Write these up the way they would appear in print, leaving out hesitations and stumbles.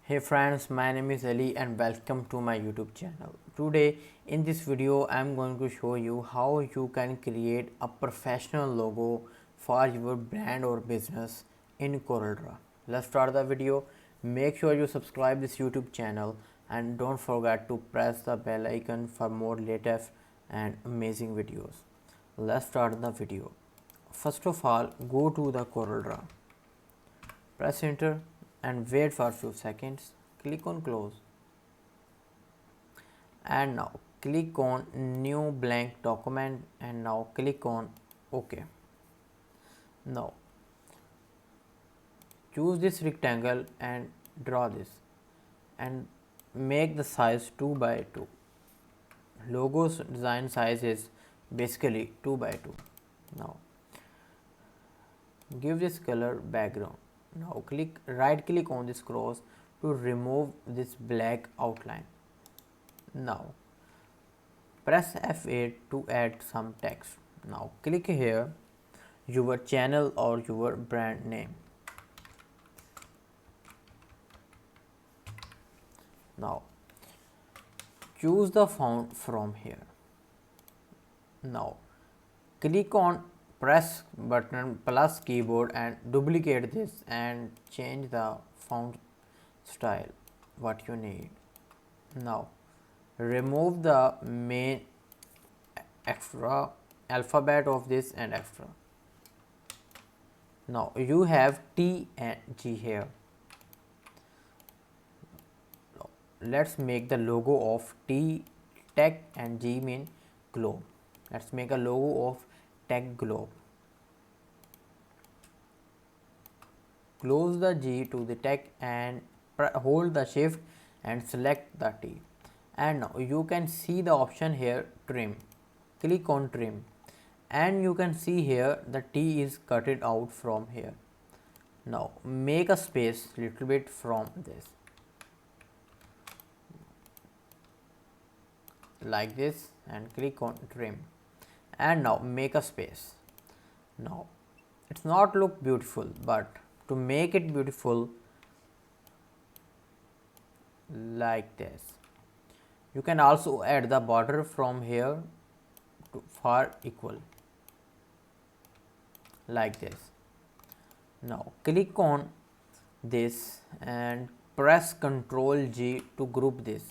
Hey friends, my name is Ali and welcome to my YouTube channel. Today in this video I am going to show you how you can create a professional logo for your brand or business in CorelDRAW. Let's start the video. Make sure you subscribe this YouTube channel and don't forget to press the bell icon for more latest and amazing videos. Let's start the video. First of all, go to the CorelDRAW. Press enter and wait for a few seconds. Click on close and now click on new blank document and now click on OK. Now choose this rectangle and draw this and make the size 2 by 2. Logo's design size is basically 2 by 2. Now give this color background. Now right click on this cross to remove this black outline. Now press F8 to add some text. Now click here your channel or your brand name. Now choose the font from here. Now click on press button plus keyboard and duplicate this and change the font style what you need. Now remove the main extra alphabet of this and extra. Now you have T and G here. Let's make the logo of T tech and G mean globe. Let's make a logo of tech globe. Close the G to the tech and hold the shift and select the T. And now you can see the option here trim. Click on trim and you can see here the T is cutted out from here. Now make a space little bit from this like this and click on trim and now make a space. Now it's not look beautiful, but to make it beautiful like this, you can also add the border from here to far equal like this. Now click on this and press Ctrl G to group this.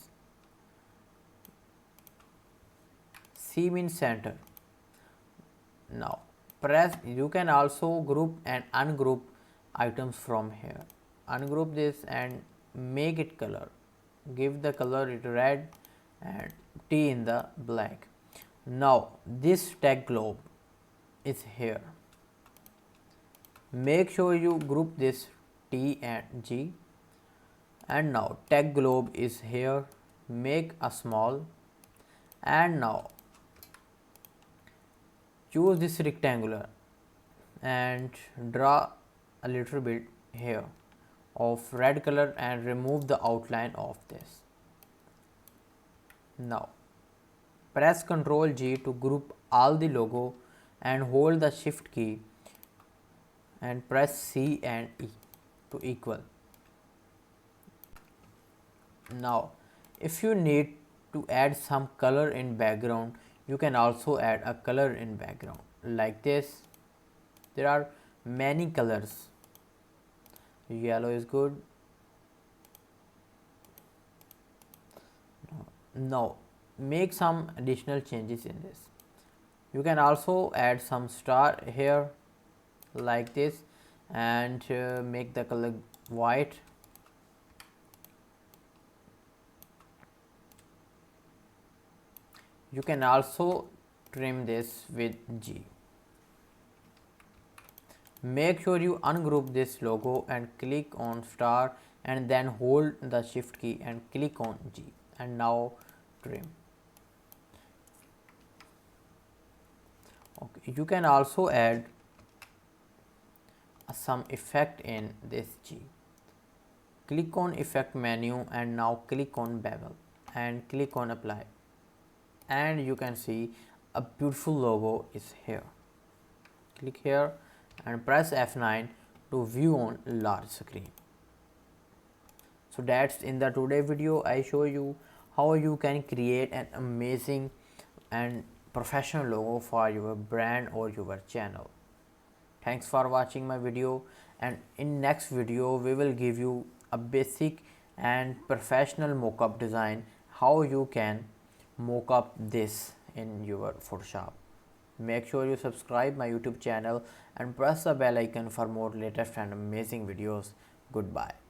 C means center. Now press, you can also group and ungroup items from here. Ungroup this and make it color. Give the color it red and T in the black. Now this tech globe is here. Make sure you group this T and G and now tech globe is here. Make a small and now choose this rectangular and draw a little bit here of red color and remove the outline of this. Now press Ctrl G to group all the logo and hold the shift key and press C and E to equal. Now if you need to add some color in background, you can also add a color in background like this. There are many colors. Yellow is good. Now make some additional changes in this. You can also add some star here like this and make the color white. You can also trim this with G. Make sure you ungroup this logo and click on star and then hold the shift key and click on G and now trim. Okay, you can also add some effect in this G. Click on effect menu and now click on bevel and click on apply and you can see a beautiful logo is here. Click here and press F9 to view on large screen. So that's in the today video I show you how you can create an amazing and professional logo for your brand or your channel. Thanks for watching my video, and in next video we will give you a basic and professional mockup design, how you can mock up this in your Photoshop. Make sure you subscribe my YouTube channel and press the bell icon for more latest and amazing videos. Goodbye.